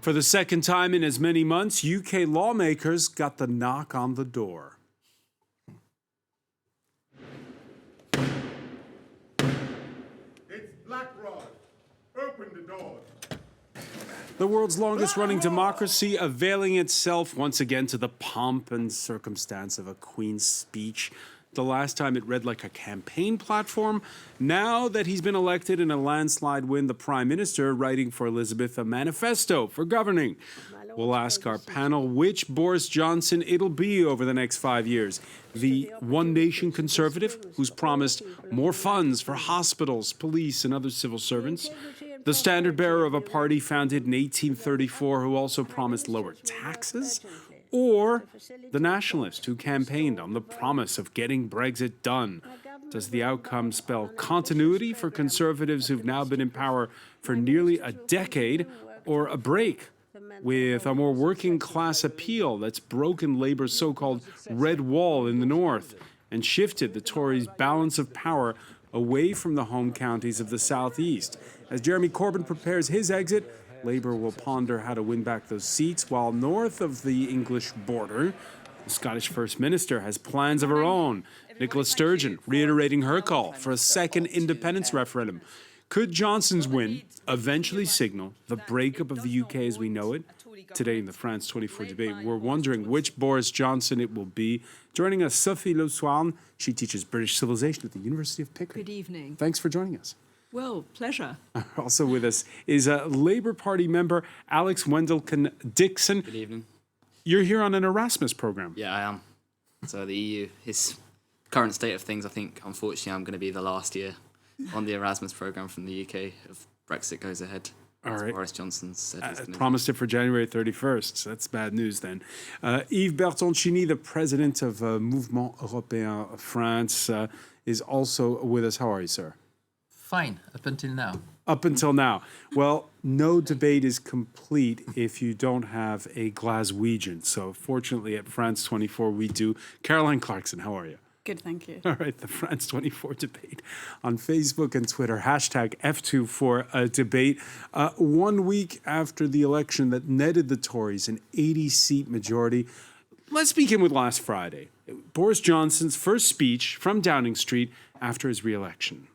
For the second time in as many months, UK lawmakers got the knock on the door. It's Blackrod. Open the door. The world's longest-running democracy availing itself once again to the pomp and circumstance of a Queen's speech. The last time it read like a campaign platform. Now that he's been elected in a landslide win, the Prime Minister writing for Elizabeth a manifesto for governing. We'll ask our panel which Boris Johnson it'll be over the next 5 years. The One Nation Conservative, who's promised more funds for hospitals, police, and other civil servants. The standard bearer of a party founded in 1834 who also promised lower taxes. Or the nationalist who campaigned on the promise of getting Brexit done. Does the outcome spell continuity for Conservatives who've now been in power for nearly a decade, or a break with a more working-class appeal that's broken Labour's so-called red wall in the north and shifted the Tories' balance of power away from the home counties of the southeast? As Jeremy Corbyn prepares his exit, Labour will ponder how to win back those seats, while north of the English border, the Scottish First Minister has plans of her own. Nicola Sturgeon reiterating her call for a second independence referendum. Could Johnson's win eventually signal the breakup of the UK as we know it? Today in the France 24 debate, we're wondering which Boris Johnson it will be. Joining us, Sophie Le Swan. She teaches British civilization at the University of Pickering. Good evening. Thanks for joining us. Well, pleasure. Also with us is a Labour Party member, Alex Wendelken-Dixon. Good evening. You're here on an Erasmus program. Yeah, I am. So the EU, his current state of things, I think, unfortunately, I'm going to be the last year on the Erasmus program from the UK if Brexit goes ahead. All right. Boris Johnson said he's going to promised it for January 31st. So that's bad news then. Yves Bertoncini, the president of Mouvement Européen France, is also with us. How are you, sir? Fine, up until now. Up until now. Well, no debate is complete if you don't have a Glaswegian. So fortunately at France 24 we do. Caroline Clarkson, how are you? Good, thank you. All right, the France 24 debate on Facebook and Twitter, hashtag F24debate. 1 week after the election that netted the Tories an 80-seat majority, let's begin with last Friday. Boris Johnson's first speech from Downing Street after his re-election.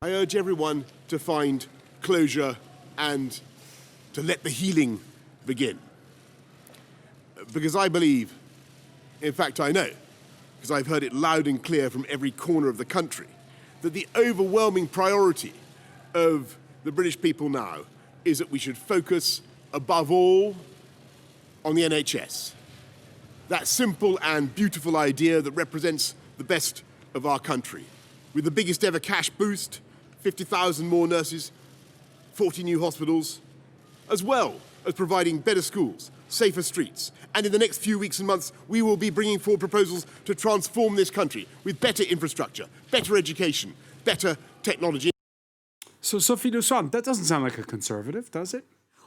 I urge everyone to find closure and to let the healing begin. Because I believe, in fact I know, because I've heard it loud and clear from every corner of the country, that the overwhelming priority of the British people now is that we should focus above all on the NHS. That simple and beautiful idea that represents the best of our country. With the biggest ever cash boost, 50,000 more nurses, 40 new hospitals, as well as providing better schools, safer streets. And in the next few weeks and months, we will be bringing forward proposals to transform this country with better infrastructure, better education, better technology. So, Sophie Le Swan, that doesn't sound like a conservative, does it?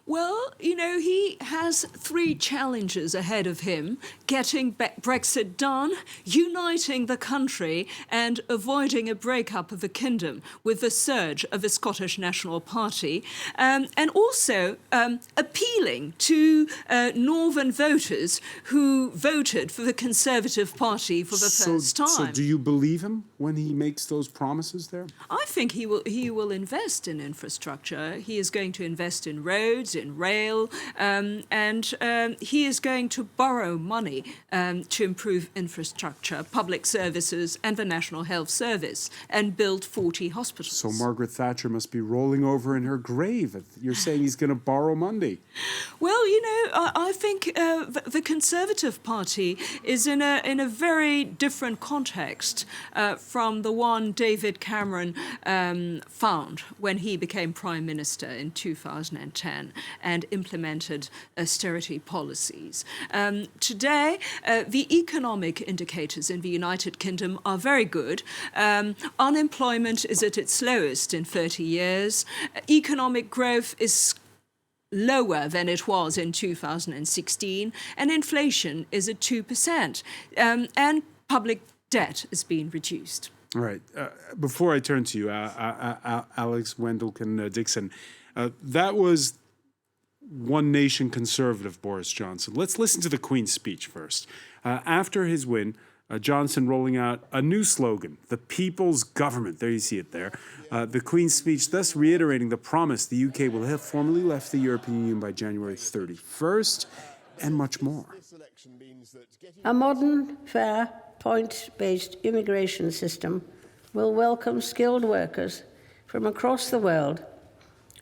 Well, you know, he has 3 challenges ahead of him: getting Brexit done, uniting the country, and avoiding a breakup of the kingdom with the surge of the Scottish National Party, and also appealing to northern voters who voted for the Conservative Party for the first time. So do you believe him when he makes those promises there? I think he will invest in infrastructure. He is going to invest in roads, in rail, and he is going to borrow money to improve infrastructure, public services, and the National Health Service, and build 40 hospitals. So Margaret Thatcher must be rolling over in her grave. You're saying he's going to borrow money. Well, you know, I think the Conservative Party is in a very different context from the one David Cameron found when he became Prime Minister in 2010 and implemented austerity policies. Today, the economic indicators in the United Kingdom are very good. Unemployment is at its lowest in 30 years. Economic growth is lower than it was in 2016, and inflation is at 2%, and public debt is being reduced. All right. Before I turn to you, Alex Wendelken-Dixon, that was one nation conservative Boris Johnson. Let's listen to the Queen's speech first. After his win, Johnson rolling out a new slogan, the people's government. There you see it there. The Queen's speech thus reiterating the promise the UK will have formally left the European Union by January 31st, and much more. A modern, fair, point-based immigration system will welcome skilled workers from across the world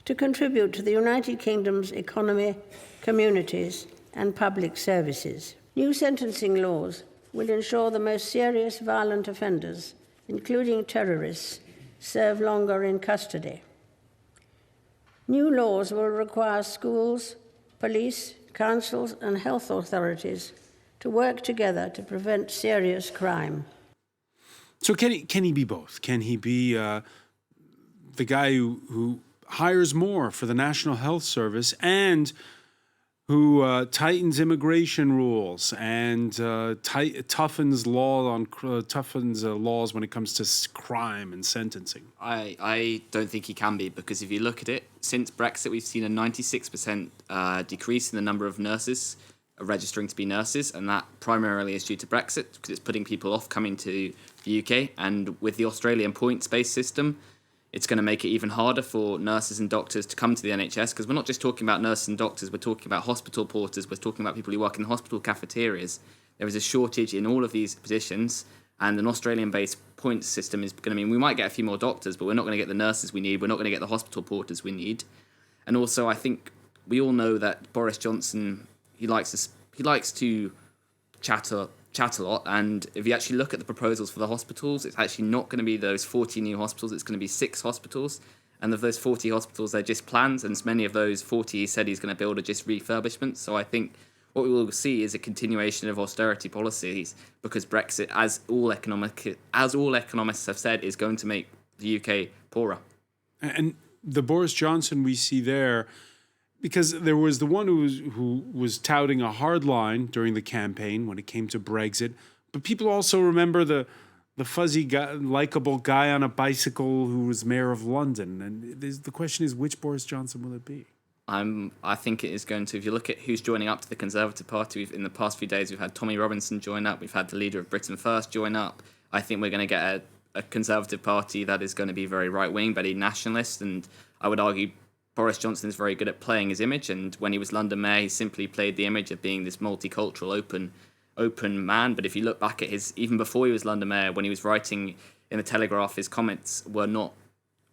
to contribute to the United Kingdom's economy, communities, and public services. New sentencing laws will ensure the most serious violent offenders, including terrorists, serve longer in custody. New laws will require schools, police, councils, and health authorities to work together to prevent serious crime. So can he be both? Can he be the guy who hires more for the National Health Service and who tightens immigration rules and toughens laws when it comes to crime and sentencing? I don't think he can be, because if you look at it, since Brexit, we've seen a 96% decrease in the number of nurses registering to be nurses, and that primarily is due to Brexit, because it's putting people off coming to the UK. And with the Australian points-based system, it's going to make it even harder for nurses and doctors to come to the NHS, because we're not just talking about nurses and doctors, we're talking about hospital porters, we're talking about people who work in hospital cafeterias. There is a shortage in all of these positions, and an Australian-based points system is going to mean we might get a few more doctors, but we're not going to get the nurses we need, we're not going to get the hospital porters we need. And also, I think we all know that Boris Johnson, he likes to chat a lot, and if you actually look at the proposals for the hospitals, it's actually not going to be those 40 new hospitals, it's going to be 6 hospitals, and of those 40 hospitals, they're just plans, and many of those 40 he said he's going to build are just refurbishments. So I think what we will see is a continuation of austerity policies, because Brexit, as all economists have said, is going to make the UK poorer. And the Boris Johnson we see there, because there was the one who was touting a hard line during the campaign when it came to Brexit, but people also remember the fuzzy guy, likable guy on a bicycle who was mayor of London. And the question is, which Boris Johnson will it be? I think it is going to, if you look at who's joining up to the Conservative Party, in the past few days we've had Tommy Robinson join up, we've had the leader of Britain First join up. I think we're going to get a Conservative Party that is going to be very right-wing, very nationalist, and I would argue Boris Johnson is very good at playing his image, and when he was London Mayor, he simply played the image of being this multicultural, open man. But if you look back at even before he was London Mayor, when he was writing in the Telegraph, his comments were not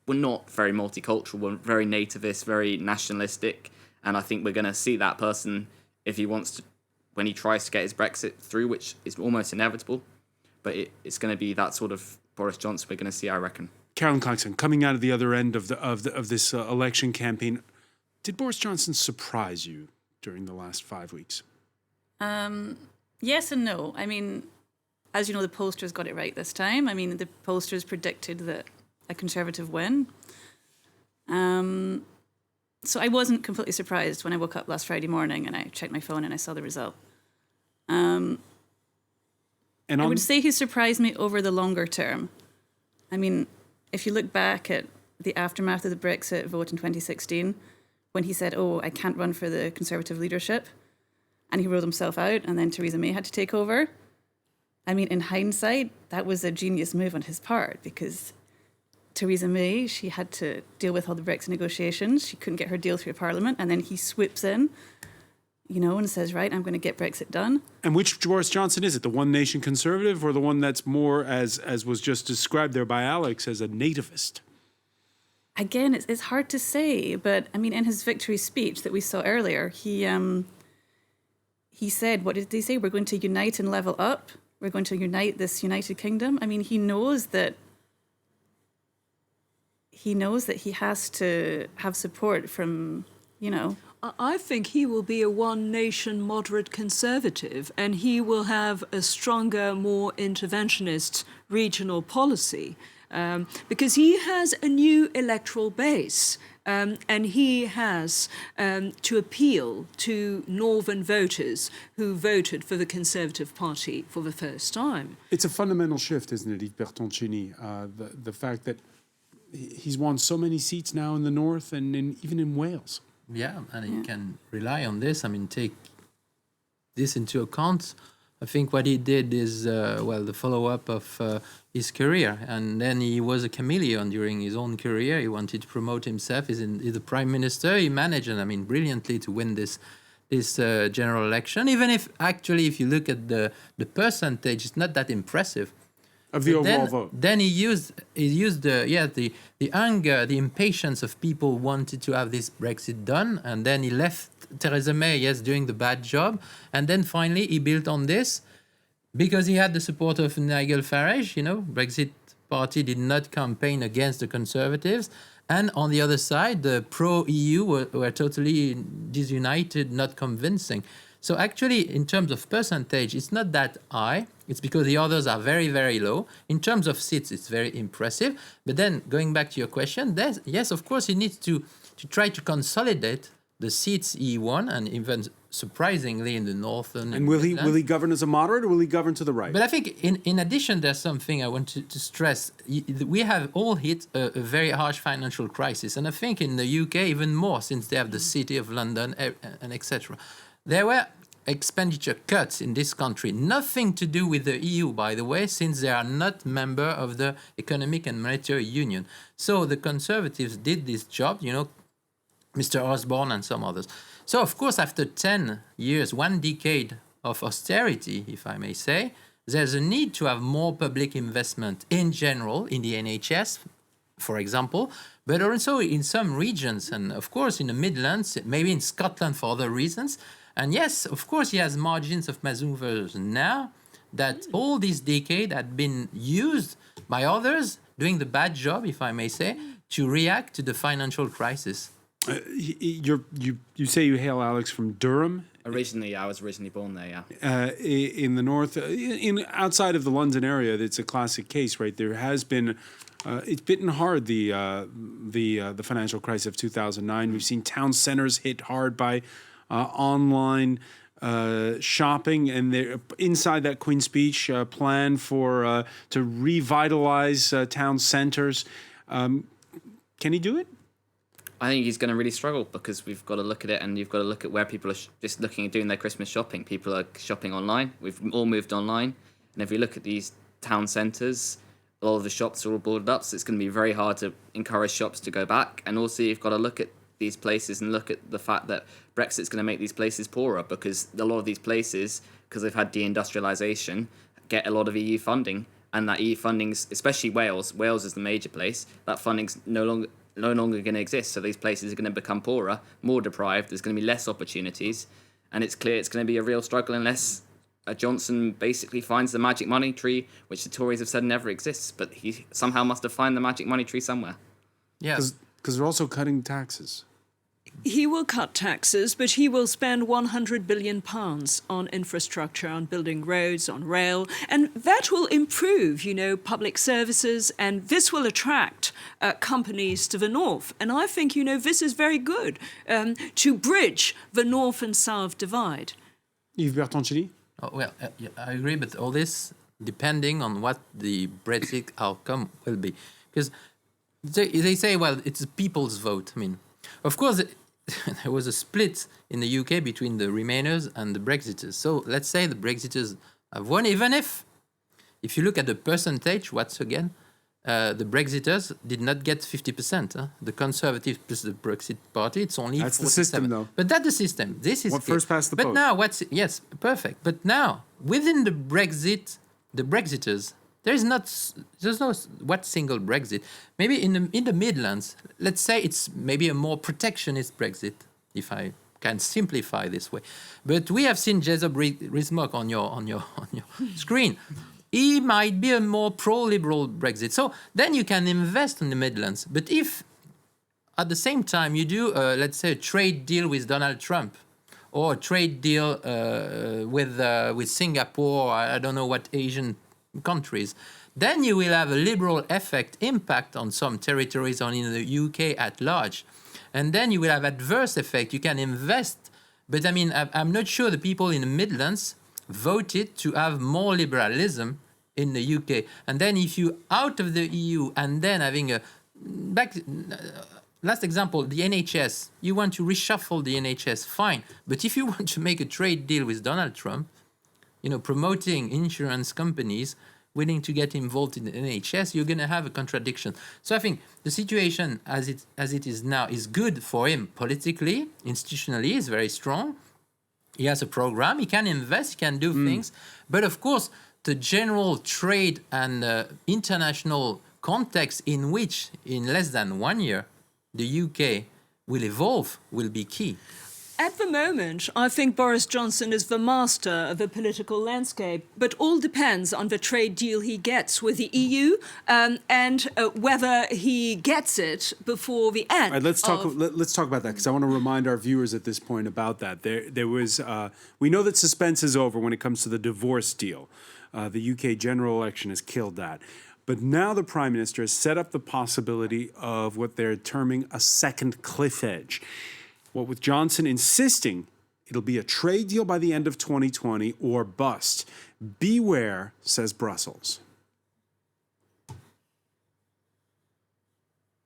very multicultural, were very nativist, very nationalistic. And I think we're going to see that person, if he wants to, when he tries to get his Brexit through, which is almost inevitable, but it's going to be that sort of Boris Johnson we're going to see, I reckon. Carolyn Clarkson, coming out of the other end of this election campaign, did Boris Johnson surprise you during the last 5 weeks? Yes and no. I mean, as you know, the pollsters got it right this time. I mean, the pollsters predicted that a Conservative win. So I wasn't completely surprised when I woke up last Friday morning and I checked my phone and I saw the result. I would say he surprised me over the longer term. I mean, if you look back at the aftermath of the Brexit vote in 2016, when he said, I can't run for the Conservative leadership, and he ruled himself out, and then Theresa May had to take over. I mean, in hindsight, that was a genius move on his part, because Theresa May, she had to deal with all the Brexit negotiations. She couldn't get her deal through Parliament, and then he swoops in, and says, right, I'm going to get Brexit done. And which Boris Johnson is it? The one nation conservative, or the one that's more, as was just described there by Alex, as a nativist? Again, it's hard to say, but I mean, in his victory speech that we saw earlier, he said, what did he say? We're going to unite and level up. We're going to unite this United Kingdom. I mean, he knows that he has to have support from, I think he will be a one-nation moderate conservative, and he will have a stronger, more interventionist regional policy, because he has a new electoral base, and he has to appeal to northern voters who voted for the Conservative Party for the first time. It's a fundamental shift, isn't it, Yves Bertoncini? The fact that he's won so many seats now in the north and even in Wales. Yeah, and he can rely on this. I mean, take this into account. I think what he did is, the follow-up of his career. And then he was a chameleon during his own career. He wanted to promote himself. He's the prime minister. He managed, and I mean, brilliantly to win this general election. Even if, actually, if you look at the percentage, it's not that impressive. Of the overall vote. Then he used the anger, the impatience of people wanted to have this Brexit done, and then he left Theresa May, doing the bad job, and then finally he built on this because he had the support of Nigel Farage. Brexit party did not campaign against the Conservatives, and on the other side, the pro-EU were totally disunited, not convincing. So actually, in terms of percentage, it's not that high. It's because the others are very, very low. In terms of seats, it's very impressive. But then, going back to your question, yes, of course, he needs to try to consolidate the seats he won, and even surprisingly in the northern. And will he govern as a moderate, or will he govern to the right? But I think, in addition, there's something I want to stress. We have all hit a very harsh financial crisis, and I think in the UK even more, since they have the City of London and etc. There were expenditure cuts in this country, nothing to do with the EU, by the way, since they are not member of the Economic and Monetary Union. So the Conservatives did this job, Mr. Osborne and some others. So, of course, after 10 years, 1 decade of austerity, if I may say, there's a need to have more public investment in general in the NHS, for example, but also in some regions, and of course in the Midlands, maybe in Scotland for other reasons. And yes, of course, he has margins of manoeuvres now that all this decade had been used by others doing the bad job, if I may say, to react to the financial crisis. You say you hail, Alex, from Durham? I was originally born there, yeah. In the north, outside of the London area, it's a classic case, right? There has been, it's bitten hard, the financial crisis of 2009. We've seen town centers hit hard by online shopping, and inside that Queen's Speech plan to revitalize town centers. Can he do it? I think he's going to really struggle because we've got to look at it, and you've got to look at where people are just looking at doing their Christmas shopping. People are shopping online. We've all moved online. And if you look at these town centres, a lot of the shops are all boarded up, so it's going to be very hard to encourage shops to go back. And also you've got to look at these places and look at the fact that Brexit's going to make these places poorer, because a lot of these places, because they've had deindustrialisation, get a lot of EU funding. And that EU funding's, especially Wales is the major place, that funding's no longer going to exist. So these places are going to become poorer, more deprived. There's going to be less opportunities, and it's clear it's going to be a real struggle unless Johnson basically finds the magic money tree, which the Tories have said never exists. But he somehow must have found the magic money tree somewhere. Yeah, because they're also cutting taxes. He will cut taxes, but he will spend £100 billion on infrastructure, on building roads, on rail, and that will improve, public services, and this will attract companies to the north. And I think, this is very good to bridge the north and south divide. Yves Bertoncini? I agree, but all this depending on what the Brexit outcome will be. Because they say, it's a people's vote. I mean, of course, there was a split in the UK between the Remainers and the Brexiters. So let's say the Brexiters have won, even if you look at the percentage, once again, the Brexiters did not get 50%. The Conservatives plus the Brexit Party, it's only 47%. That's the system, though. But that's the system. This is first past the post. But now, yes, perfect. But now, within the Brexiters, there's no single Brexit. Maybe in the Midlands, let's say it's maybe a more protectionist Brexit, if I can simplify this way. But we have seen Rees-Mogg on your screen. He might be a more pro-liberal Brexit. So then you can invest in the Midlands. But if at the same time you do, let's say, a trade deal with Donald Trump, or a trade deal with Singapore, I don't know what Asian countries, then you will have a liberal impact on some territories or in the UK at large. And then you will have adverse effect. You can invest. But I mean, I'm not sure the people in the Midlands voted to have more liberalism in the UK. And then if you out of the EU and then having last example, the NHS. You want to reshuffle the NHS, fine. But if you want to make a trade deal with Donald Trump, promoting insurance companies willing to get involved in the NHS, you're going to have a contradiction. So I think the situation as it is now is good for him politically, institutionally, is very strong. He has a program, he can invest, he can do things. But of course, the general trade and international context in which, in less than 1 year, the UK will evolve will be key. At the moment, I think Boris Johnson is the master of the political landscape, but all depends on the trade deal he gets with the EU and whether he gets it before the end. All right, let's talk about that, because I want to remind our viewers at this point about that. There was we know that suspense is over when it comes to the divorce deal. The UK general election has killed that. But now the Prime Minister has set up the possibility of what they're terming a second cliff edge. What with Johnson insisting it'll be a trade deal by the end of 2020 or bust. Beware, says Brussels.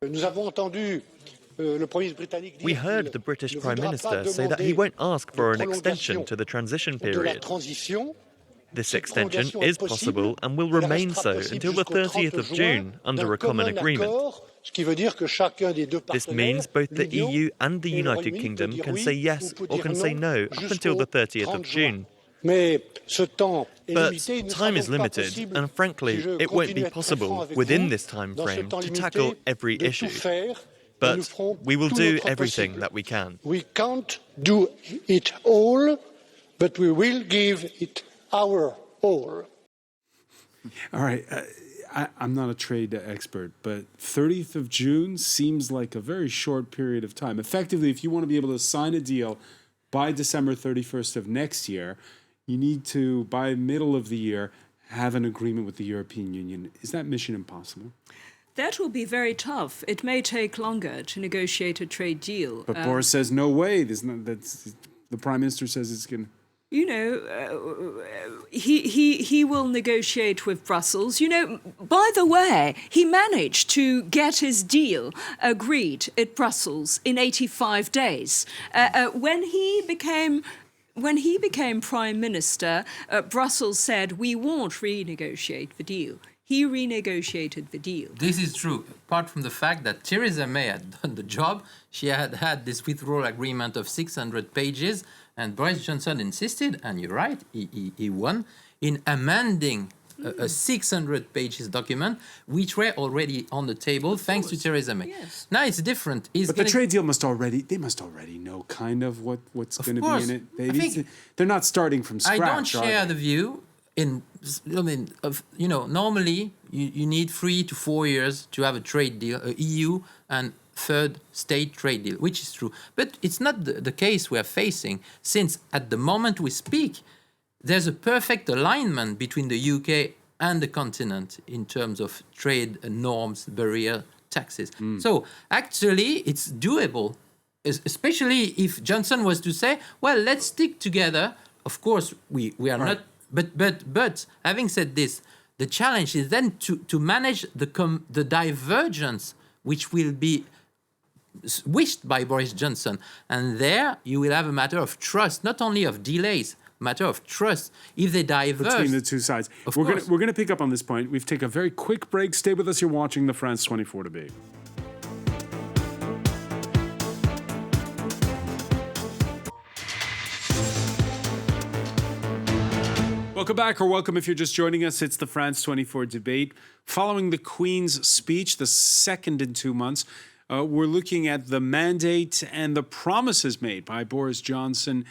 We heard the British Prime Minister say that he won't ask for an extension to the transition period. This extension is possible and will remain so until the 30th of June under a common agreement. This means both the EU and the United Kingdom can say yes or can say no up until the 30th of June. But time is limited, and frankly, it won't be possible within this time frame to tackle every issue. But we will do everything that we can. We can't do it all, but we will give it our all. All right. I'm not a trade expert, but 30th of June seems like a very short period of time. Effectively, if you want to be able to sign a deal by December 31st of next year, you need to, by middle of the year, have an agreement with the European Union. Is that mission impossible? That will be very tough. It may take longer to negotiate a trade deal. But Boris says, no way. The Prime Minister says it's going to... He will negotiate with Brussels. By the way, he managed to get his deal agreed at Brussels in 85 days. When he became Prime Minister, Brussels said, we won't renegotiate the deal. He renegotiated the deal. This is true, apart from the fact that Theresa May had done the job. She had this withdrawal agreement of 600 pages, and Boris Johnson insisted, and you're right, he won, in amending a 600 pages document, which were already on the table, thanks to Theresa May. Yes. Now it's different. But the trade deal must already know kind of what's going to be in it. They're not starting from scratch. I don't share the view. Normally you need 3 to 4 years to have a trade deal, a EU and third state trade deal, which is true. But it's not the case we are facing, since at the moment we speak, there's a perfect alignment between the UK and the continent in terms of trade norms, barrier, taxes. So actually it's doable, especially if Johnson was to say, well, let's stick together. Of course, we are not... But having said this, the challenge is then to manage the divergence which will be wished by Boris Johnson. And there you will have a matter of trust, not only of delays, matter of trust. If they diverge... Between the two sides. We're going to pick up on this point. We've taken a very quick break. Stay with us. You're watching the France 24 debate. Welcome back, or welcome if you're just joining us. It's the France 24 debate. Following the Queen's speech, the second in 2 months, we're looking at the mandate and the promises made by Boris Johnson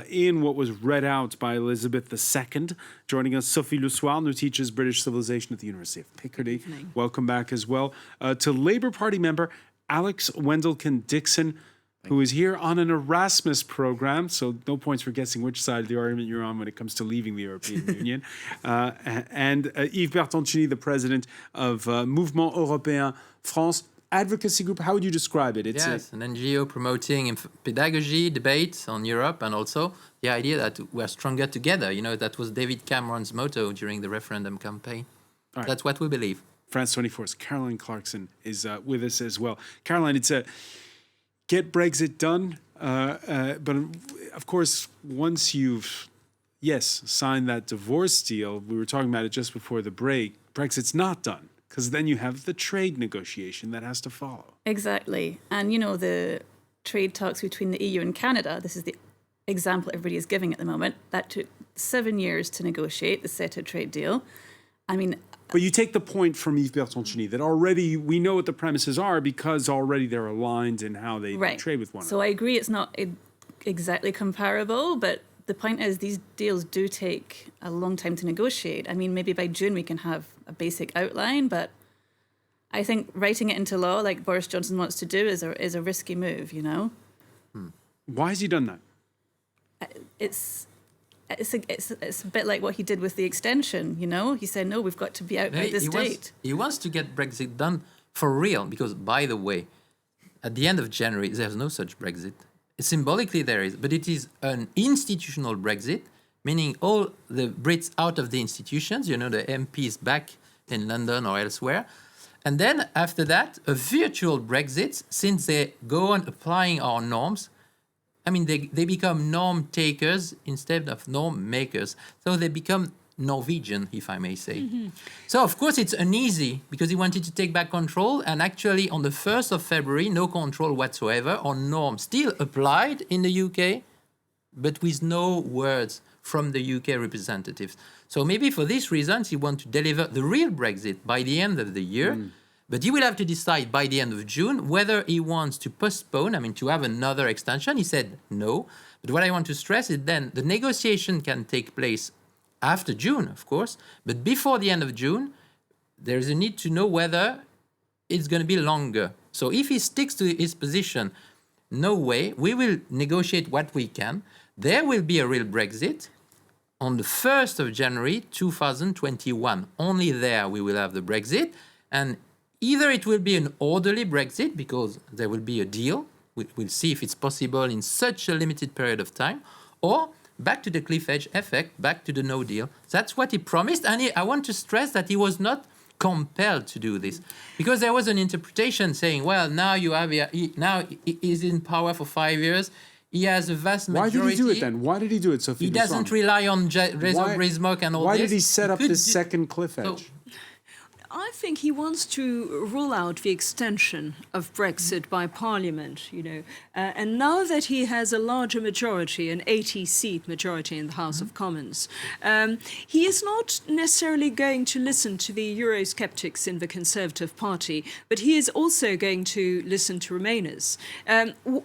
in what was read out by Elizabeth II. Joining us, Sophie Lussoir, who teaches British civilization at the University of Picardy. Welcome back as well. To Labour Party member Alex Wendelkin-Dixon, who is here on an Erasmus program, so no points for guessing which side of the argument you're on when it comes to leaving the European Union. And Yves Bertoncini, the president of Mouvement Européen France advocacy group. How would you describe it? It's an NGO promoting pedagogy, debate on Europe, and also the idea that we're stronger together. That was David Cameron's motto during the referendum campaign. Right. That's what we believe. France 24's Caroline Clarkson is with us as well. Caroline, it's a get Brexit done, but of course, once you've, signed that divorce deal, we were talking about it just before the break, Brexit's not done, because then you have the trade negotiation that has to follow. Exactly. And, you know, the trade talks between the EU and Canada, this is the example everybody is giving at the moment, that took 7 years to negotiate the CETA trade deal. I mean... But you take the point from Yves Bertoncini that already we know what the premises are because already they're aligned in how they trade with one another. So I agree it's not exactly comparable, but the point is these deals do take a long time to negotiate. I mean, maybe by June we can have a basic outline, but I think writing it into law like Boris Johnson wants to do is a risky move, you know? Why has he done that? It's a bit like what he did with the extension, you know? He said, no, we've got to be out by this date. He wants to get Brexit done for real because, by the way, at the end of January, there's no such Brexit. Symbolically there is, but it is an institutional Brexit, meaning all the Brits out of the institutions, you know, the MPs back in London or elsewhere. And then after that, a virtual Brexit, since they go on applying our norms. I mean, they become norm takers instead of norm makers. So they become Norwegian, if I may say. Mm-hmm. So, of course, it's uneasy because he wanted to take back control. And actually, on the 1st of February, no control whatsoever on norms still applied in the UK, but with no words from the UK representatives. So maybe for these reasons, he wants to deliver the real Brexit by the end of the year. But he will have to decide by the end of June whether he wants to postpone, to have another extension. He said no. But what I want to stress is then the negotiation can take place after June, of course. But before the end of June, there is a need to know whether it's going to be longer. So if he sticks to his position, no way, we will negotiate what we can. There will be a real Brexit on the 1st of January 2021. Only there we will have the Brexit. And either it will be an orderly Brexit because there will be a deal. We'll see if it's possible in such a limited period of time, or back to the cliff edge effect, back to the no deal. That's what he promised. And I want to stress that he was not compelled to do this because there was an interpretation saying, well, now he's in power for 5 years. He has a vast majority. Why did he do it then? Why did he do it, Sophie? He doesn't rely on Rees-Mogg and all this. Why did he set up this second cliff edge? I think he wants to rule out the extension of Brexit by Parliament, and now that he has a larger majority, an 80-seat majority in the House of Commons, he is not necessarily going to listen to the Eurosceptics in the Conservative Party, but he is also going to listen to Remainers.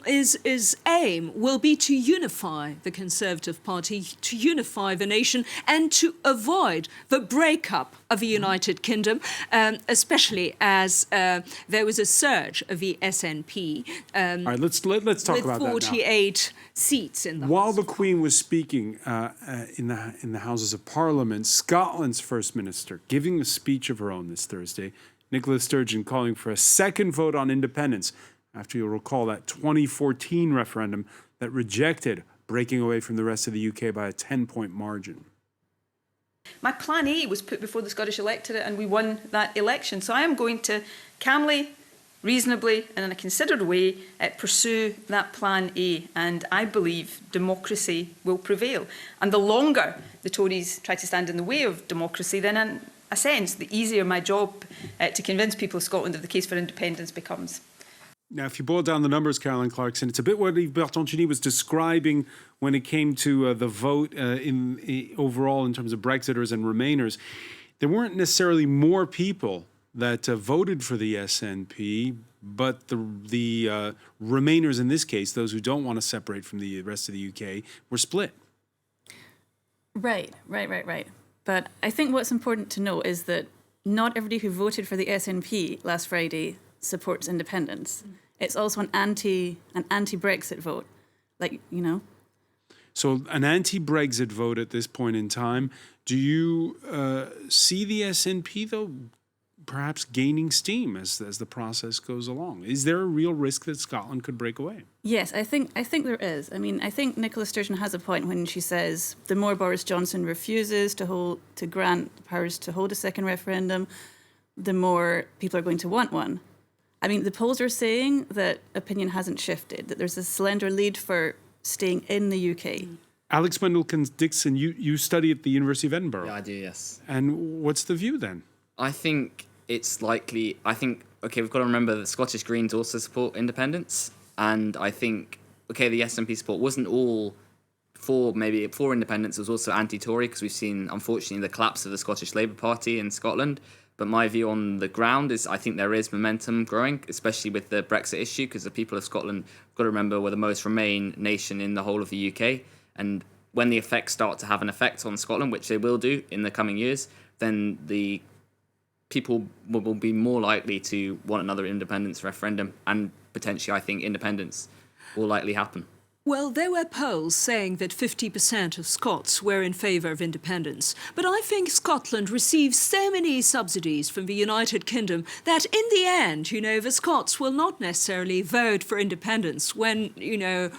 His aim will be to unify the Conservative Party, to unify the nation, and to avoid the breakup of the United Kingdom. Especially as there was a surge of the SNP. All right, let's talk about that now. With 48 seats in the While House. the Queen was speaking in the Houses of Parliament, Scotland's First Minister, giving a speech of her own this Thursday, Nicola Sturgeon calling for a second vote on independence after you'll recall that 2014 referendum that rejected breaking away from the rest of the UK by a 10-point margin. My plan A was put before the Scottish electorate and we won that election. So I am going to calmly, reasonably and in a considered way pursue that plan A. And I believe democracy will prevail. And the longer the Tories try to stand in the way of democracy, then in a sense, the easier my job to convince people of Scotland of the case for independence becomes. Now, if you boil down the numbers, Caroline Clarkson, it's a bit what Yves Bertoncini was describing when it came to the vote overall in terms of Brexiters and Remainers. There weren't necessarily more people that voted for the SNP, but the Remainers in this case, those who don't want to separate from the rest of the UK, were split. Right. But I think what's important to know is that not everybody who voted for the SNP last Friday supports independence. It's also an anti-Brexit vote, So an anti-Brexit vote at this point in time. Do you see the SNP, though, perhaps gaining steam as the process goes along? Is there a real risk that Scotland could break away? Yes, I think there is. I think Nicola Sturgeon has a point when she says the more Boris Johnson refuses to grant the powers to hold a second referendum, the more people are going to want one. I mean, the polls are saying that opinion hasn't shifted, that there's a slender lead for staying in the UK. Alex Mendelssohn-Dixon, you study at the University of Edinburgh. Yeah, I do, yes. And what's the view then? I think it's likely, okay, we've got to remember that Scottish Greens also support independence. And I think, okay, the SNP support wasn't all for independence, it was also anti-Tory, because we've seen, unfortunately, the collapse of the Scottish Labour Party in Scotland. But my view on the ground is I think there is momentum growing, especially with the Brexit issue, because the people of Scotland, got to remember, were the most Remain nation in the whole of the UK. And when the effects start to have an effect on Scotland, which they will do in the coming years, then the people will be more likely to want another independence referendum, and potentially I think independence will likely happen. Well, there were polls saying that 50% of Scots were in favour of independence. But I think Scotland receives so many subsidies from the United Kingdom that in the end, the Scots will not necessarily vote for independence when,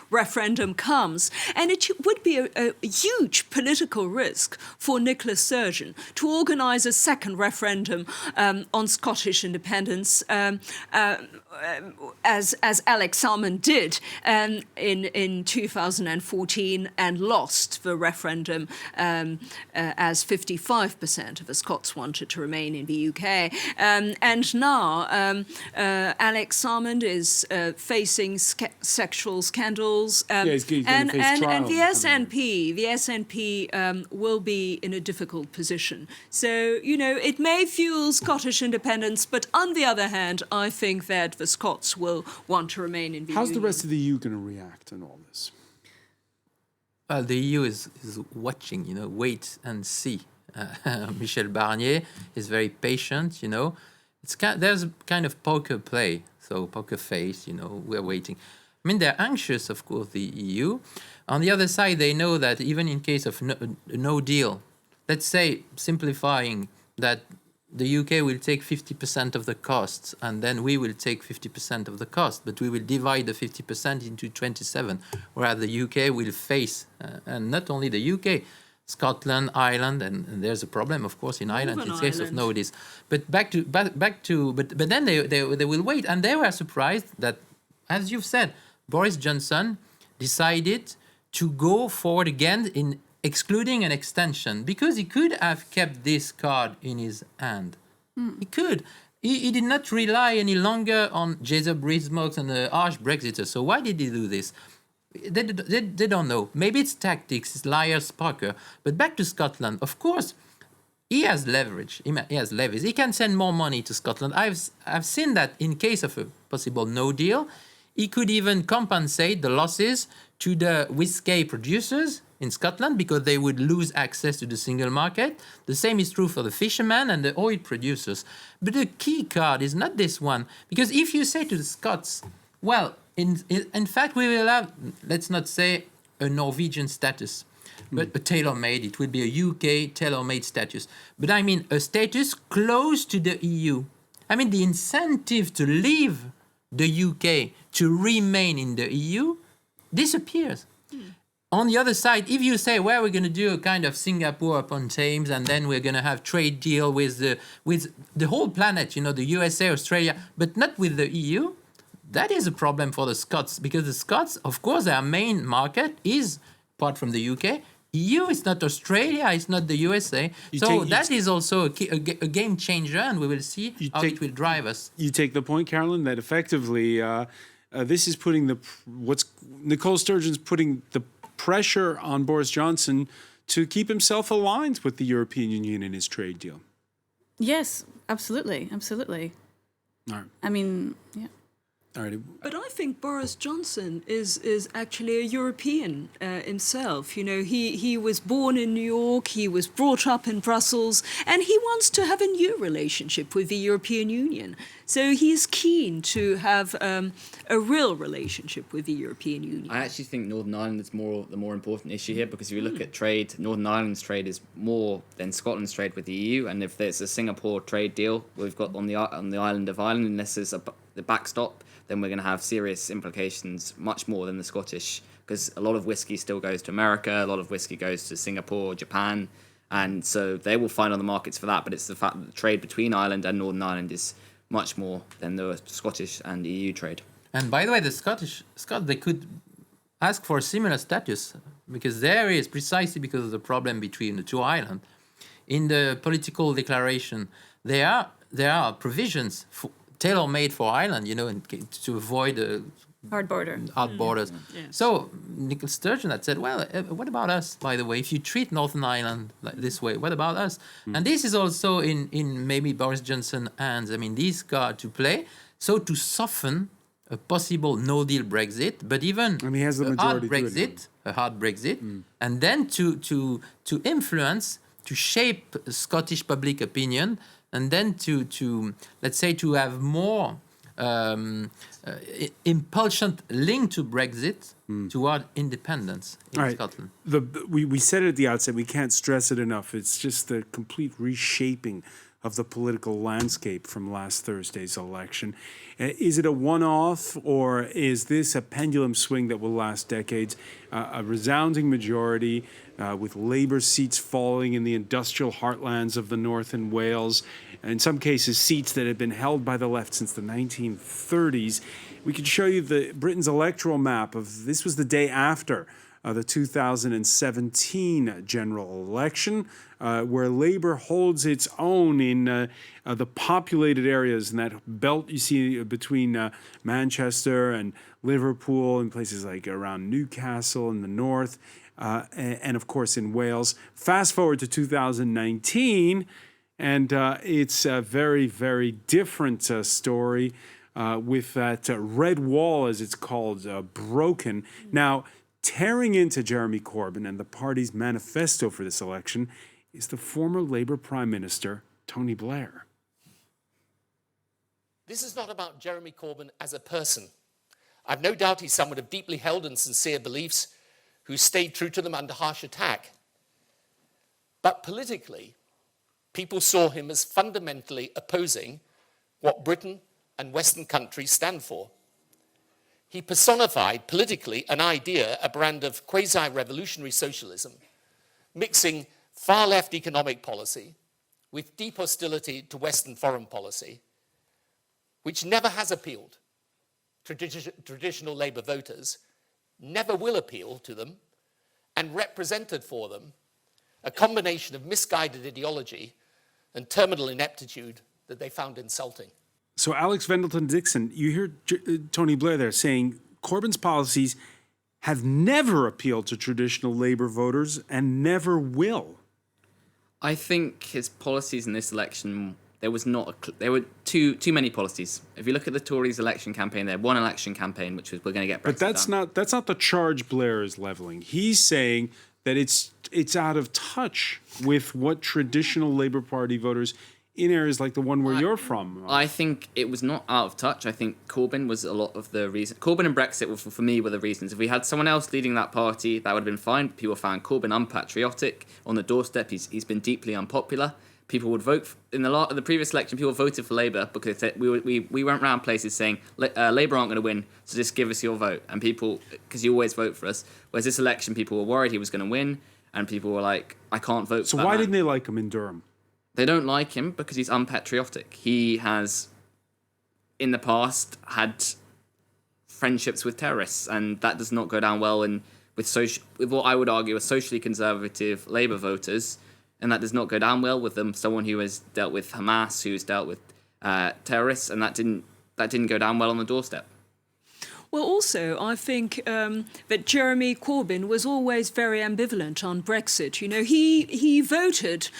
referendum comes. And it would be a huge political risk for Nicola Sturgeon to organise a second referendum on Scottish independence, as Alex Salmond did in 2014 and lost the referendum as 55% of the Scots wanted to remain in the UK. And now Alex Salmond is facing sexual scandals. He's gonna face trial. And the SNP will be in a difficult position. So, it may fuel Scottish independence, but on the other hand, I think that the Scots will want to remain in the How's Union. the rest of the EU going to react in all this? Well, the EU is watching, wait and see. Michel Barnier is very patient, there's a kind of poker play, so poker face, we're waiting. I mean, they're anxious, of course, the EU. On the other side, they know that even in case of no deal, let's say, simplifying, that the UK will take 50% of the costs, and then we will take 50% of the cost, but we will divide the 50% into 27, whereas the UK will face, and not only the UK, Scotland, Ireland, and there's a problem, of course, in Ireland in case of no deal. But but then they will wait, and they were surprised that, as you've said, Boris Johnson decided to go forward again in excluding an extension, because he could have kept this card in his hand. He could. He did not rely any longer on Jacob Rees-Mogg and the harsh Brexiters. So why did he do this? They don't know. Maybe it's tactics, it's liar's poker. But back to Scotland, of course, he has leverage. He has leverage. He can send more money to Scotland. I've seen that in case of a possible no deal, he could even compensate the losses to the whiskey producers in Scotland, because they would lose access to the single market. The same is true for the fishermen and the oil producers. But the key card is not this one, because if you say to the Scots, well, in fact, we will have, let's not say a Norwegian status, but a tailor-made, it will be a UK tailor-made status. But I mean a status close to the EU. I mean, the incentive to leave the UK to remain in the EU disappears. On the other side, if you say, well, we're going to do a kind of Singapore upon Thames, and then we're going to have trade deal with the whole planet, the USA, Australia, but not with the EU, that is a problem for the Scots, because the Scots, of course, their main market is, apart from the UK, EU, it's not Australia, it's not the USA. That is also a game changer, and we will see how it will drive us. You take the point, Carolyn, that effectively this is putting Nicole Sturgeon's putting the pressure on Boris Johnson to keep himself aligned with the European Union in his trade deal. Yes, absolutely. All right. I mean, yeah. Alrighty. But I think Boris Johnson is actually a European himself. He was born in New York, he was brought up in Brussels, and he wants to have a new relationship with the European Union. So he's keen to have a real relationship with the European Union. I actually think Northern Ireland is the more important issue here, because if you look at trade, Northern Ireland's trade is more than Scotland's trade with the EU, and if there's a Singapore trade deal we've got on the island of Ireland, unless there's the backstop, then we're going to have serious implications, much more than the Scottish, because a lot of whiskey still goes to America, a lot of whiskey goes to Singapore, Japan, And so they will find on the markets for that, but it's the fact that the trade between Ireland and Northern Ireland is much more than the Scottish and EU trade. And by the way, the Scots, they could ask for a similar status, because there is, precisely because of the problem between the two islands, in the political declaration, there are provisions tailor-made for Ireland, to avoid hard borders. Yes. So Nicola Sturgeon had said, well, what about us, by the way? If you treat Northern Ireland like this way, what about us? And this is also in maybe Boris Johnson hands. I mean, these cards to play, so to soften a possible no-deal Brexit, but even he has the majority a hard Brexit, and then to influence, to shape Scottish public opinion, and then to let's say to have more impulsion linked to Brexit toward independence in Scotland. We said it at the outset, we can't stress it enough. It's just the complete reshaping of the political landscape from last Thursday's election. Is it a one-off, or is this a pendulum swing that will last decades? A resounding majority with Labour seats falling in the industrial heartlands of the North and Wales, and in some cases seats that had been held by the left since the 1930s. We can show you Britain's electoral map of this was the day after the 2017 general election, where Labour holds its own in the populated areas in that belt you see between Manchester and Liverpool and places like around Newcastle in the north, and of course in Wales. Fast forward to 2019, and it's a very, very different story with that red wall, as it's called, broken. Now, tearing into Jeremy Corbyn and the party's manifesto for this election is the former Labour Prime Minister, Tony Blair. This is not about Jeremy Corbyn as a person. I've no doubt he's someone of deeply held and sincere beliefs who stayed true to them under harsh attack. But politically, people saw him as fundamentally opposing what Britain and Western countries stand for. He personified politically an idea, a brand of quasi-revolutionary socialism, mixing far-left economic policy with deep hostility to Western foreign policy, which never has appealed to traditional Labour voters, never will appeal to them, and represented for them a combination of misguided ideology and terminal ineptitude that they found insulting. So Alex Vendleton-Dixon, you hear Tony Blair there saying Corbyn's policies have never appealed to traditional Labour voters and never will. I think his policies in this election, there were too many policies. If you look at the Tories' election campaign, they had one election campaign, which was we're going to get Brexit But that's not the charge Blair is leveling. He's saying that it's out of touch with what traditional Labour Party voters in areas like the one where you're from. I think it was not out of touch. I think Corbyn was a lot of the reason. Corbyn and Brexit, for me, were the reasons. If we had someone else leading that party, that would have been fine. People found Corbyn unpatriotic. On the doorstep, he's been deeply unpopular. People would vote in the previous election. People voted for Labour because they said, we went around places saying Labour aren't going to win, so just give us your vote. And people, because you always vote for us. Whereas this election, people were worried he was going to win, and people were like, I can't vote. So for that why man. didn't they like him in Durham? They don't like him because he's unpatriotic. He has, in the past, had friendships with terrorists, and that does not go down well with what I would argue are socially conservative Labour voters, and that does not go down well with them. Someone who has dealt with Hamas, who's dealt with terrorists, and that didn't go down well on the doorstep. Well, also, I think that Jeremy Corbyn was always very ambivalent on Brexit. You know, he voted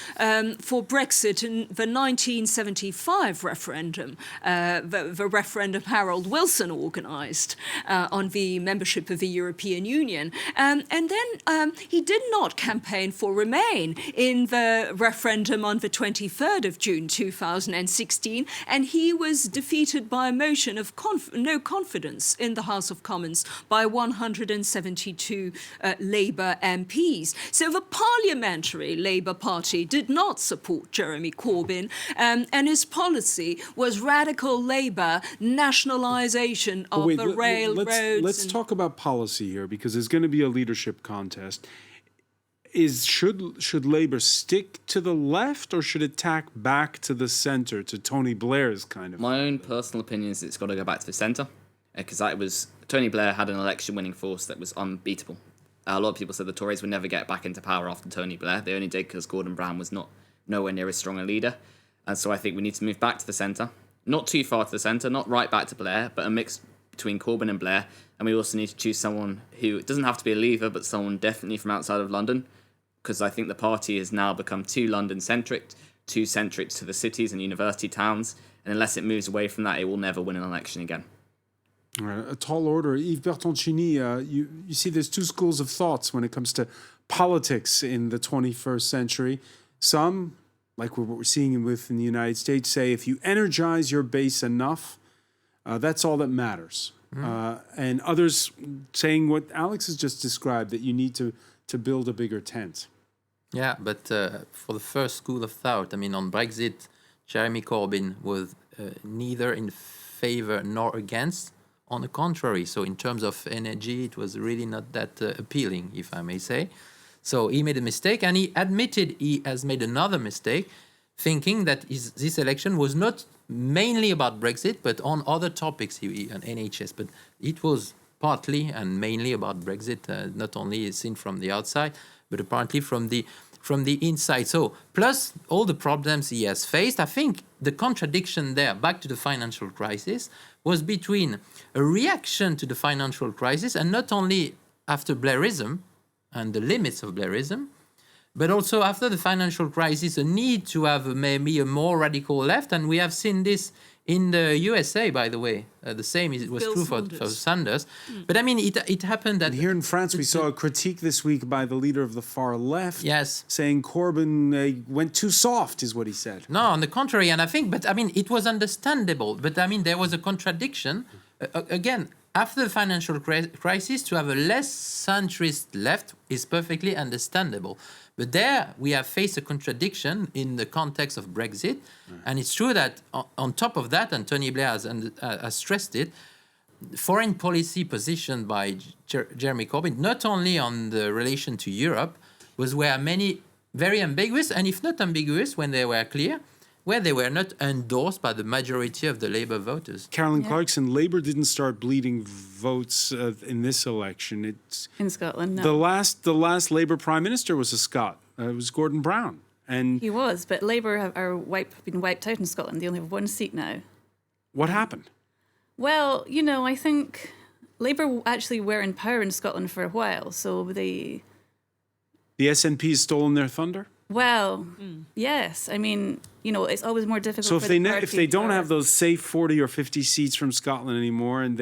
for Brexit in the 1975 referendum, the referendum Harold Wilson organised on the membership of the European Union. And then he did not campaign for Remain in the referendum on the 23rd of June 2016, and he was defeated by a motion of no confidence in the House of Commons by 172 Labour MPs. So the parliamentary Labour Party did not support Jeremy Corbyn, and his policy was radical Labour nationalisation of the railroads. Let's talk about policy here, because there's going to be a leadership contest. should Labour stick to the left or should it tack back to the centre, to Tony Blair's kind of? My own personal opinion is it's got to go back to the centre, because Tony Blair had an election-winning force that was unbeatable. A lot of people said the Tories would never get back into power after Tony Blair. They only did because Gordon Brown was nowhere near as strong a leader. And so I think we need to move back to the centre. Not too far to the centre, not right back to Blair, but a mix between Corbyn and Blair. And we also need to choose someone who doesn't have to be a Leaver, but someone definitely from outside of London, because I think the party has now become too London-centric, too centric to the cities and university towns. And unless it moves away from that, it will never win an election again. A tall order. Yves Bertoncini, you see there's two schools of thoughts when it comes to politics in the 21st century. Some, like what we're seeing in the United States, say if you energize your base enough, that's all that matters. And others saying what Alex has just described, that you need to build a bigger tent. Yeah, but for the first school of thought, I mean, on Brexit, Jeremy Corbyn was neither in favor nor against. On the contrary, so in terms of energy, it was really not that appealing, if I may say. So he made a mistake, and he admitted he has made another mistake, thinking that this election was not mainly about Brexit, but on other topics, on NHS. But it was partly and mainly about Brexit, not only seen from the outside, but apparently from the inside. So, plus all the problems he has faced, I think the contradiction there, back to the financial crisis, was between a reaction to the financial crisis, and not only after Blairism and the limits of Blairism, but also after the financial crisis, a need to have maybe a more radical left. And we have seen this in the USA, by the way. The same was true for Sanders. But I mean, it happened that... And here in France, we saw a critique this week by the leader of the far left, yes, saying Corbyn went too soft, is what he said. No, on the contrary. And I think, but I mean, it was understandable. But I mean, there was a contradiction. Again, after the financial crisis, to have a less centrist left is perfectly understandable. But there we have faced a contradiction in the context of Brexit. And it's true that on top of that, and Tony Blair has stressed it, foreign policy position by Jeremy Corbyn, not only on the relation to Europe, were many very ambiguous, and if not ambiguous when they were clear, where they were not endorsed by the majority of the Labour voters. Caroline Clarkson, Labour didn't start bleeding votes in this election. It's in Scotland, no. The last Labour Prime Minister was a Scot. It was Gordon Brown. And he was, but Labour have been wiped out in Scotland. They only have one seat now. What happened? Well, you know, I think Labour actually were in power in Scotland for a while, so the SNP has stolen their thunder? Well, yes. I mean, you know, it's always more difficult. So if they don't have those safe 40 or 50 seats from Scotland anymore, and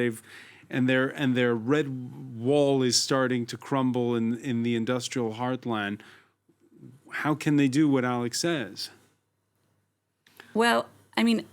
their red wall is starting to crumble in the industrial heartland, how can they do what Alex says? Well, I mean,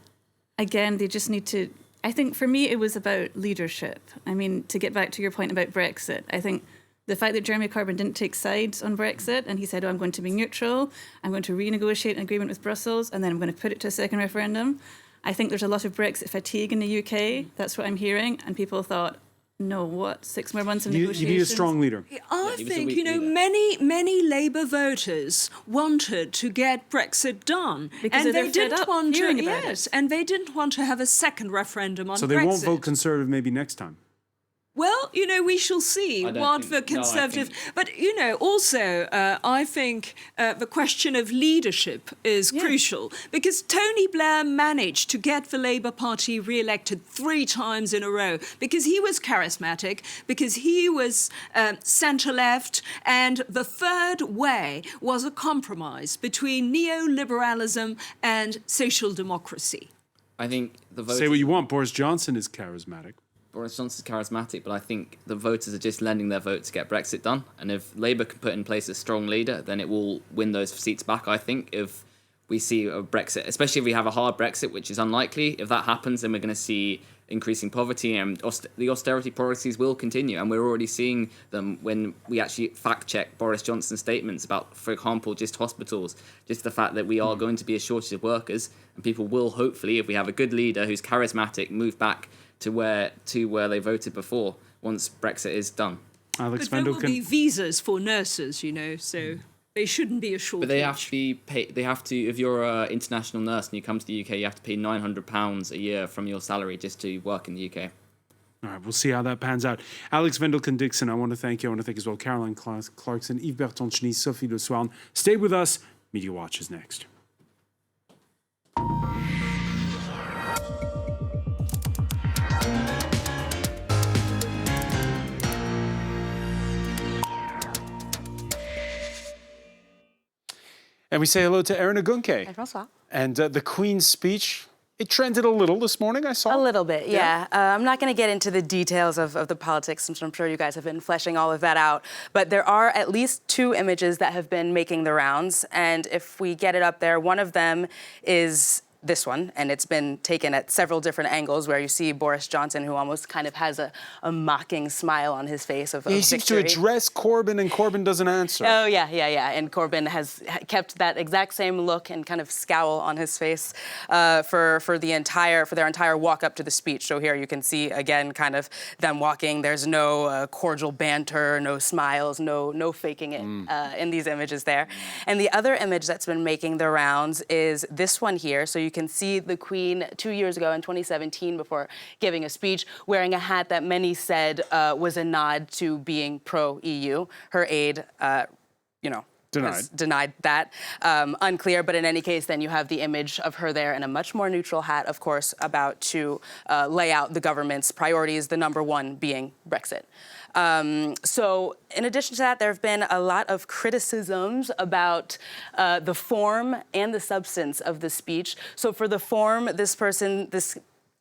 again, they just need to. I think for me, it was about leadership. I mean, to get back to your point about Brexit, I think the fact that Jeremy Corbyn didn't take sides on Brexit and he said, I'm going to be neutral, I'm going to renegotiate an agreement with Brussels, and then I'm going to put it to a second referendum. I think there's a lot of Brexit fatigue in the UK. That's what I'm hearing. And people thought, no, what, 6 more months of negotiations? You need a strong leader. I think, you know, many Labour voters wanted to get Brexit done. Because and they didn't want to, yes, and they didn't want to have a second referendum on Brexit. So they won't vote Conservative maybe next time. Well, you know, we shall see what the Conservative... But, you know, also, I think the question of leadership is crucial, because Tony Blair managed to get the Labour Party re-elected 3 times in a row, because he was charismatic, because he was centre-left, and the third way was a compromise between neoliberalism and social democracy. I think the voters... Say what you want, Boris Johnson is charismatic. Boris Johnson's charismatic, but I think the voters are just lending their vote to get Brexit done. And if Labour can put in place a strong leader, then it will win those seats back, I think. If we see a Brexit, especially if we have a hard Brexit, which is unlikely, if that happens, then we're going to see increasing poverty, and the austerity policies will continue. And we're already seeing them when we actually fact-check Boris Johnson's statements about, for example, just hospitals, just the fact that we are going to be a shortage of workers, and people will hopefully, if we have a good leader who's charismatic, move back to where they voted before once Brexit is done. But there will be visas for nurses, you know, so... They shouldn't be a shortage. But they have to be paid. They have to. If you're an international nurse and you come to the UK, you have to pay £900 a year from your salary just to work in the UK. All right, we'll see how that pans out. Alex Vendelken-Dixon, I want to thank you. I want to thank as well Caroline Clarkson, Yves Berton-Cheny, Sophie Le Swan. Stay with us. Media Watch is next. And we say hello to Erin Agunke. Hi, François. And the Queen's speech, it trended a little this morning, I saw. A little bit, yeah. I'm not going to get into the details of the politics, since I'm sure you guys have been fleshing all of that out. But there are at least 2 images that have been making the rounds. And if we get it up there, one of them is this one, and it's been taken at several different angles, where you see Boris Johnson, who almost kind of has a mocking smile on his face of he seems to address Corbyn, and Corbyn doesn't answer. Oh, yeah. And Corbyn has kept that exact same look and kind of scowl on his face for their entire walk up to the speech. So here you can see, again, kind of them walking. There's no cordial banter, no smiles, no faking it in these images there. And the other image that's been making the rounds is this one here. So you can see the Queen 2 years ago in 2017, before giving a speech, wearing a hat that many said was a nod to being pro-EU. Her aide, denied that. Unclear, but in any case, then you have the image of her there in a much more neutral hat, of course, about to lay out the government's priorities, the number one being Brexit. So in addition to that, there have been a lot of criticisms about the form and the substance of the speech. So for the form, this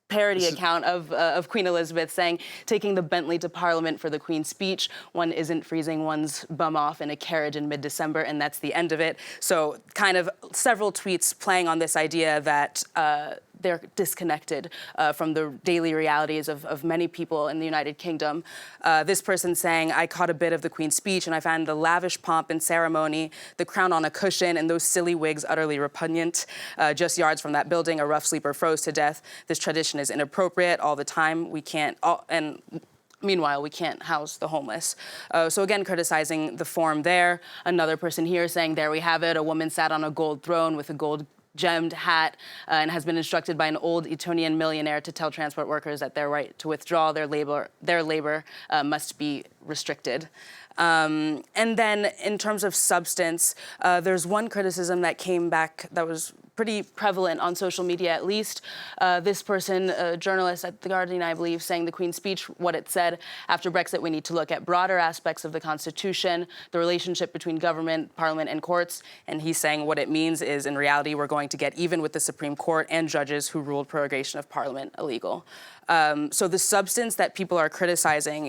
parody account of Queen Elizabeth saying, taking the Bentley to Parliament for the Queen's speech, one isn't freezing one's bum off in a carriage in mid-December, and that's the end of it. So kind of several tweets playing on this idea that they're disconnected from the daily realities of many people in the United Kingdom. This person saying, I caught a bit of the Queen's speech and I found the lavish pomp and ceremony, the crown on a cushion, and those silly wigs utterly repugnant. Just yards from that building, a rough sleeper froze to death. This tradition is inappropriate all the time. Meanwhile, we can't house the homeless. So again, criticizing the form there. Another person here saying, there we have it. A woman sat on a gold throne with a gold gemmed hat and has been instructed by an old Etonian millionaire to tell transport workers that their right to withdraw their labor must be restricted. And then in terms of substance, there's one criticism that came back that was pretty prevalent on social media, at least. This person, a journalist at The Guardian, I believe, saying the Queen's speech, what it said, after Brexit, we need to look at broader aspects of the Constitution, the relationship between government, parliament, and courts. And he's saying what it means is, in reality, we're going to get even with the Supreme Court and judges who ruled prorogation of Parliament illegal. So the substance that people are criticizing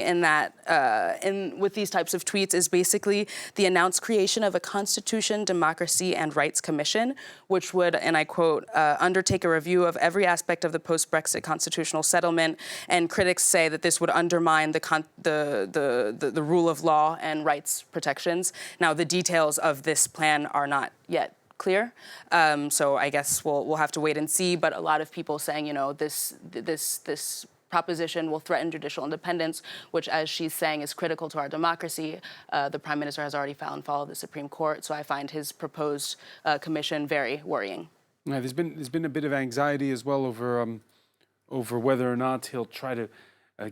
with these types of tweets is basically the announced creation of a Constitution, Democracy, and Rights Commission, which would, and I quote, undertake a review of every aspect of the post-Brexit constitutional settlement. And critics say that this would undermine the rule of law and rights protections. Now, the details of this plan are not yet clear. So I guess we'll have to wait and see. But a lot of people saying, this proposition will threaten judicial independence, which, as she's saying, is critical to our democracy. The Prime Minister has already followed the Supreme Court, so I find his proposed commission very worrying. Yeah, there's been a bit of anxiety as well over whether or not he'll try to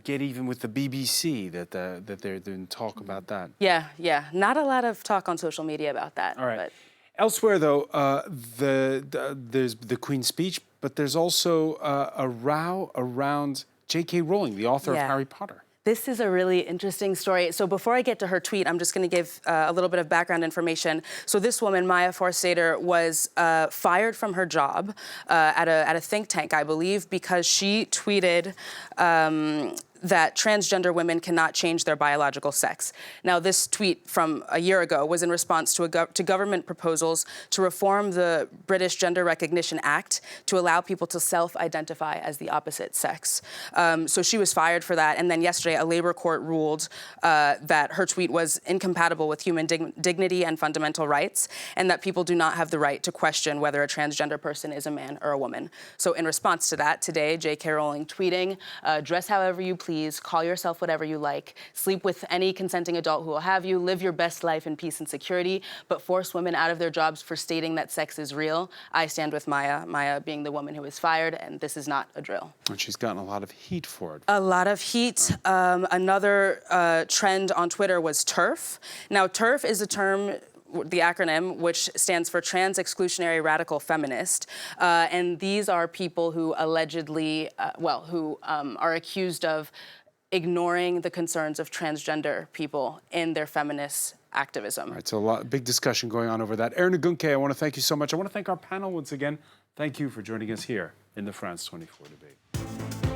get even with the BBC, that they're doing talk about that. Yeah. Not a lot of talk on social media about that. All right. But elsewhere, though, there's the Queen's speech, but there's also a row around J.K. Rowling, the author of Harry Potter. This is a really interesting story. So before I get to her tweet, I'm just going to give a little bit of background information. So this woman, Maya Forstater, was fired from her job at a think tank, I believe, because she tweeted that transgender women cannot change their biological sex. Now, this tweet from a year ago was in response to government proposals to reform the British Gender Recognition Act to allow people to self-identify as the opposite sex. So she was fired for that. And then yesterday, a labor court ruled that her tweet was incompatible with human dignity and fundamental rights, and that people do not have the right to question whether a transgender person is a man or a woman. So in response to that, today, J.K. Rowling tweeting, dress however you please, please, call yourself whatever you like, sleep with any consenting adult who will have you, live your best life in peace and security, but force women out of their jobs for stating that sex is real. I stand with Maya, Maya being the woman who was fired, and this is not a drill. And she's gotten a lot of heat for it. A lot of heat. Another trend on Twitter was TERF. Now, TERF is a term, the acronym, which stands for Trans Exclusionary Radical Feminist. And these are people who allegedly, who are accused of ignoring the concerns of transgender people in their feminist activism. All right, so big discussion going on over that. Erin Agunke, I want to thank you so much. I want to thank our panel once again. Thank you for joining us here in the France 24 debate.